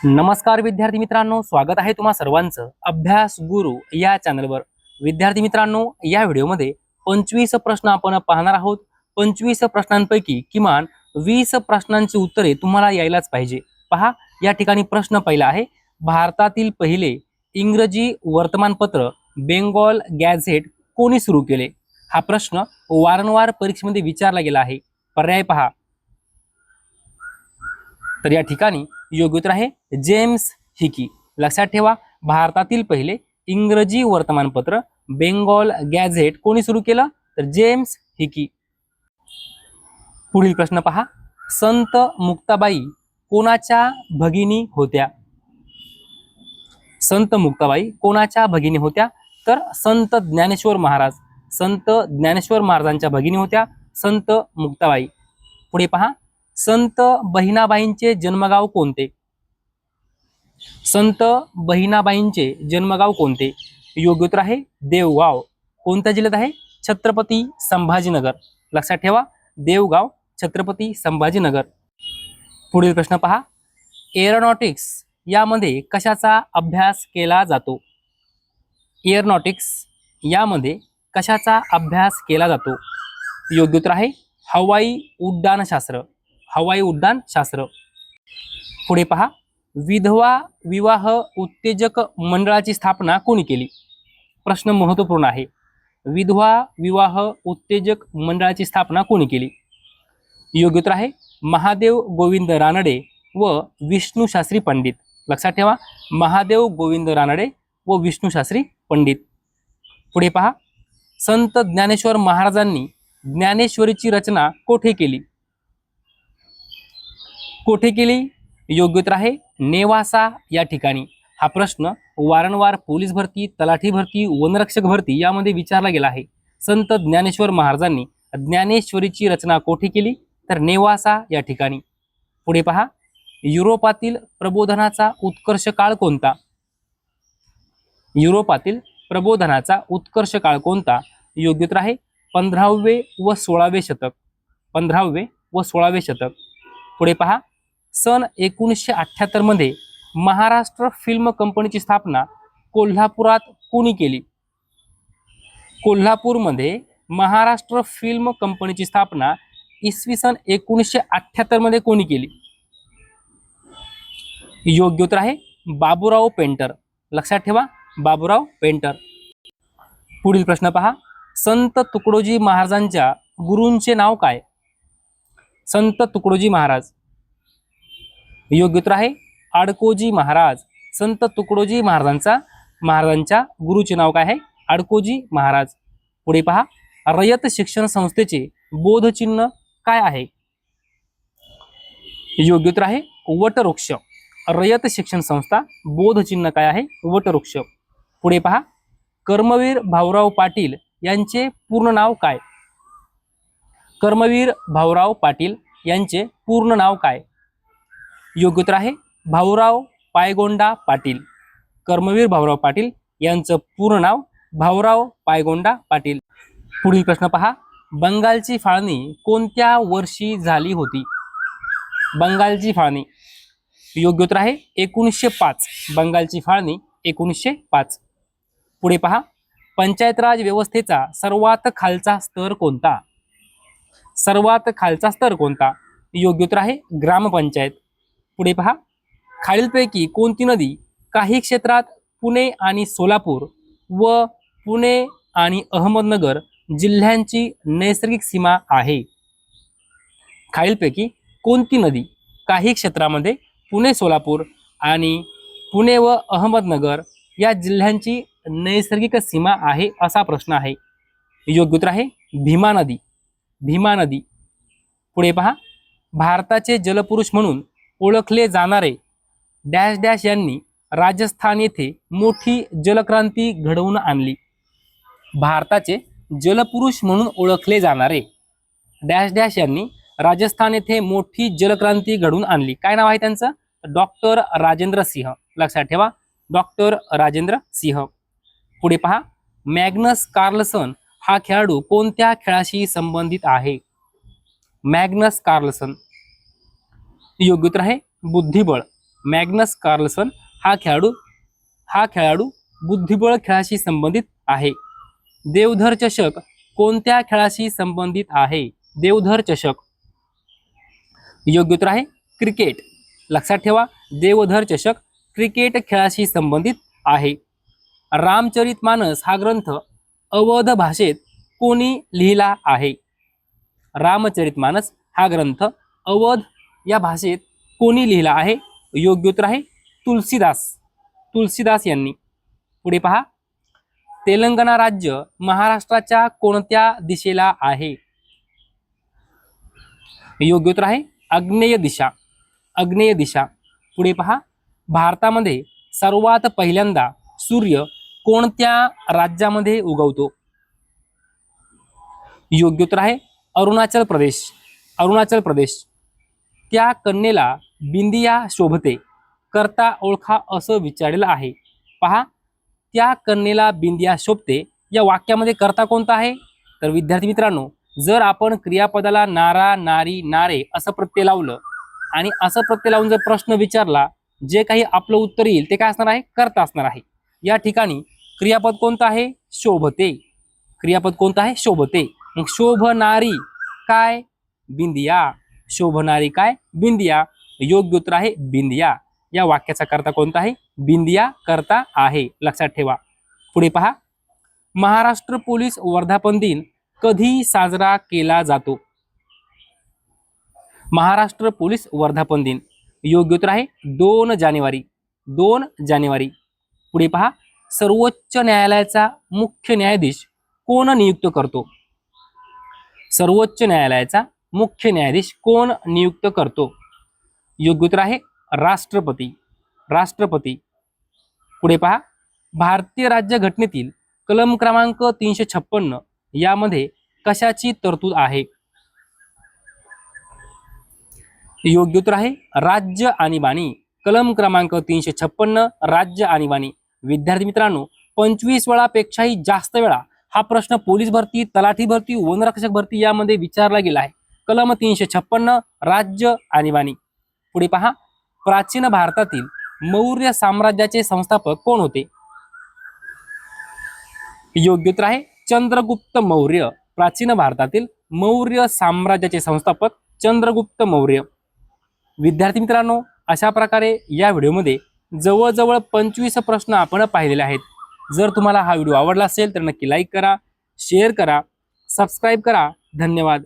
नमस्कार विद्यार्थी मित्रांनो, स्वागत आहे तुम्हा सर्वांचं अभ्यास गुरु या चॅनलवर। विद्यार्थी मित्रांनो, या व्हिडिओमध्ये 25 प्रश्न आपण पाहणार आहोत। 25 प्रश्नांपैकी किमान 20 प्रश्नांची उत्तरे तुम्हाला यायलाच पाहिजे। पहा, या ठिकाणी प्रश्न पहिला आहे, भारतातील पहिले इंग्रजी वर्तमानपत्र बेंगॉल गॅझेट कोणी सुरू केले? हा प्रश्न वारंवार परीक्षेमध्ये विचारला गेला आहे। पर्याय पहा, तर या ठिकाणी योग्य उत्तर आहे जेम्स हिकी। लक्षात ठेवा, भारतातील पहिले इंग्रजी वर्तमानपत्र बेंगॉल गॅझेट कोणी सुरू केलं? तर जेम्स हिकी। पुढील प्रश्न पहा, संत मुक्ताबाई कोणाच्या भगिनी होत्या? संत मुक्ताबाई कोणाच्या भगिनी होत्या? तर संत ज्ञानेश्वर महाराज, संत ज्ञानेश्वर महाराजांच्या भगिनी होत्या संत मुक्ताबाई। पुढे पहा, संत बहिणाबाईंचे जन्मगाव कोणते? संत बहिणाबाईंचे जन्मगाव कोणते? योग्य उत्तर आहे देवगाव। कोणत्या जिल्ह्यात आहे? छत्रपती संभाजीनगर। लक्षात ठेवा, देवगाव, छत्रपती संभाजीनगर। पुढील प्रश्न पहा, एरोनॉटिक्स यामध्ये कशाचा अभ्यास केला जातो? एरोनॉटिक्स यामध्ये कशाचा अभ्यास केला जातो? योग्य उत्तर आहे हवाई उड्डाणशास्त्र, हवाई उड्डाणशास्त्र। पुढे पहा, विधवा विवाह उत्तेजक मंडळाची स्थापना कोणी केली? प्रश्न महत्त्वपूर्ण आहे। विधवा विवाह उत्तेजक मंडळाची स्थापना कोणी केली? योग्य उत्तर आहे महादेव गोविंद रानडे व विष्णू शास्त्री पंडित। लक्षात ठेवा, महादेव गोविंद रानडे व विष्णू शास्त्री पंडित। पुढे पहा, संत ज्ञानेश्वर महाराजांनी ज्ञानेश्वरीची रचना कोठे केली? कोठे केली? योग्य उत्तर आहे नेवासा या ठिकाणी। हा प्रश्न वारंवार पोलीस भरती, तलाठी भरती, वनरक्षक भरती यामध्ये विचारला गेला आहे। संत ज्ञानेश्वर महाराजांनी ज्ञानेश्वरीची रचना कोठे केली? तर नेवासा या ठिकाणी। पुढे पहा, युरोपातील प्रबोधनाचा उत्कर्ष काळ कोणता? युरोपातील प्रबोधनाचा उत्कर्ष काळ कोणता? योग्य उत्तर आहे 15वे व 16वे शतक, 15वे व 16वे शतक। पुढे पहा, सन 1978 मध्ये महाराष्ट्र फिल्म कंपनीची स्थापना कोल्हापुरात कोणी केली? कोल्हापूरमध्ये महाराष्ट्र फिल्म कंपनीची स्थापना इसवी सन 1978 मध्ये कोणी केली? योग्य उत्तर आहे बाबूराव पेंटर। लक्षात ठेवा, बाबूराव पेंटर। पुढील प्रश्न पहा, संत तुकडोजी महाराजांच्या गुरूंचे नाव काय? संत तुकडोजी महाराज। योग्य उत्तर आहे आडकोजी महाराज। संत तुकडोजी महाराजांच्या गुरुचे नाव काय आहे? आडकोजी महाराज। पुढे पहा, रयत शिक्षण संस्थेचे बोधचिन्ह काय आहे? योग्य उत्तर आहे वटवृक्ष। रयत शिक्षण संस्था बोधचिन्ह काय आहे? वटवृक्ष। पुढे पहा, कर्मवीर भाऊराव पाटील यांचे पूर्ण नाव काय? कर्मवीर भाऊराव पाटील यांचे पूर्ण नाव काय? योग्य उत्तर आहे भाऊराव पायगोंडा पाटील। कर्मवीर भाऊराव पाटील यांचं पूर्ण नाव भाऊराव पायगोंडा पाटील। पुढील प्रश्न पहा, बंगालची फाळणी कोणत्या वर्षी झाली होती? बंगालची फाळणी। योग्य उत्तर आहे 1905। बंगालची फाळणी 1905। पुढे पहा, पंचायत राज व्यवस्थेचा सर्वात खालचा स्तर कोणता? सर्वात खालचा स्तर कोणता? योग्य उत्तर आहे ग्रामपंचायत। पुढे पहा, खालीलपैकी कोणती नदी काही क्षेत्रात पुणे आणि सोलापूर व पुणे आणि अहमदनगर जिल्ह्यांची नैसर्गिक सीमा आहे? खालीलपैकी कोणती नदी काही क्षेत्रामध्ये पुणे, सोलापूर आणि पुणे व अहमदनगर या जिल्ह्यांची नैसर्गिक सीमा आहे असा प्रश्न आहे? योग्य उत्तर आहे भीमा नदी, भीमा नदी। पुढे पहा, भारताचे जलपुरुष म्हणून ओळखले जाणारे डॅश डॅश यांनी राजस्थान येथे मोठी जलक्रांती घडवून आणली? भारताचे जलपुरुष म्हणून ओळखले जाणारे डॅश डॅश यांनी राजस्थान येथे मोठी जलक्रांती घडवून आणली। काय नाव आहे त्यांचं? डॉक्टर राजेंद्र सिंह। लक्षात ठेवा, डॉक्टर राजेंद्र सिंह। पुढे पहा, मॅग्नस कार्लसन हा खेळाडू कोणत्या खेळाशी संबंधित आहे? Magnus Carlsen. योग्य उत्तर आहे बुद्धिबळ। मॅग्नस कार्लसन हा खेळाडू बुद्धिबळ खेळाशी संबंधित आहे. देवधर चषक कोणत्या खेळाशी संबंधित आहे? देवधर चषक योग्य उत्तर आहे क्रिकेट. लक्षात ठेवा, देवधर चषक क्रिकेट खेळाशी संबंधित आहे. रामचरितमानस हा ग्रंथ अवध भाषेत कोणी लिहिला आहे? रामचरितमानस हा ग्रंथ अवध या भाषेत कोणी लिहिला आहे? योग्य उत्तर आहे तुलसीदास यांनी. पुढे पहा, तेलंगणा राज्य महाराष्ट्राच्या कोणत्या दिशेला आहे? योग्य उत्तर आहे आग्नेय दिशा. पुढे पहा, भारतामध्ये सर्वात पहिल्यांदा सूर्य कोणत्या राज्यामध्ये उगवतो? योग्य उत्तर आहे अरुणाचल प्रदेश. त्या कन्येला बिंदिया शोभते करता ओळखा असं विचारलेलं आहे. पहा, त्या कन्येला बिंदिया शोभते या वाक्यामध्ये कर्ता कोणता आहे? तर विद्यार्थी मित्रांनो, जर आपण क्रियापदाला नारा, नारी, नारे असं प्रत्यय लावलं आणि असं प्रत्यय लावून जर प्रश्न विचारला, जे काही आपलं उत्तर येईल ते काय असणार आहे? कर्ता असणार आहे. या ठिकाणी क्रियापद कोणतं आहे? शोभते. क्रियापद कोणतं आहे? शोभते. मग शोभणारी काय? बिंदिया. शोभणारी काय? बिंदिया. योग्य उत्तर आहे बिंदिया. या वाक्याचा कर्ता कोणता आहे? बिंदिया कर्ता आहे. लक्षात ठेवा. पुढे पहा, महाराष्ट्र पोलीस वर्धापन दिन कधी साजरा केला जातो? महाराष्ट्र पोलीस वर्धापन दिन योग्य उत्तर आहे 2 जानेवारी. पुढे पहा, सर्वोच्च न्यायालयाचा मुख्य न्यायाधीश कोण नियुक्त करतो? सर्वोच्च न्यायालयाचा मुख्य न्यायाधीश कोण नियुक्त करतो? योग्य उत्तर आहे राष्ट्रपती. पुढे पहा, भारतीय राज्यघटनेतील कलम क्रमांक 356 यामध्ये कशाची तरतूद आहे? योग्य उत्तर आहे राज्य आणीबाणी. कलम क्रमांक 356 राज्य आणीबाणी. विद्यार्थी मित्रांनो, 25 वेळापेक्षाही जास्त वेळा हा प्रश्न पोलीस भरती, तलाठी भरती, वनरक्षक भरती यामध्ये विचारला गेला आहे. कलम 356 राज्य आणीबाणी. पुढे पहा, प्राचीन भारतातील मौर्य साम्राज्याचे संस्थापक कोण होते? योग्य उत्तर आहे चंद्रगुप्त मौर्य. प्राचीन भारतातील मौर्य साम्राज्याचे संस्थापक चंद्रगुप्त मौर्य. विद्यार्थी मित्रांनो, अशा प्रकारे या व्हिडिओमध्ये जवळजवळ 25 प्रश्न आपण पाहिलेले आहेत. जर तुम्हाला हा व्हिडिओ आवडला असेल तर नक्की लाईक करा, शेअर करा, सबस्क्राईब करा. धन्यवाद.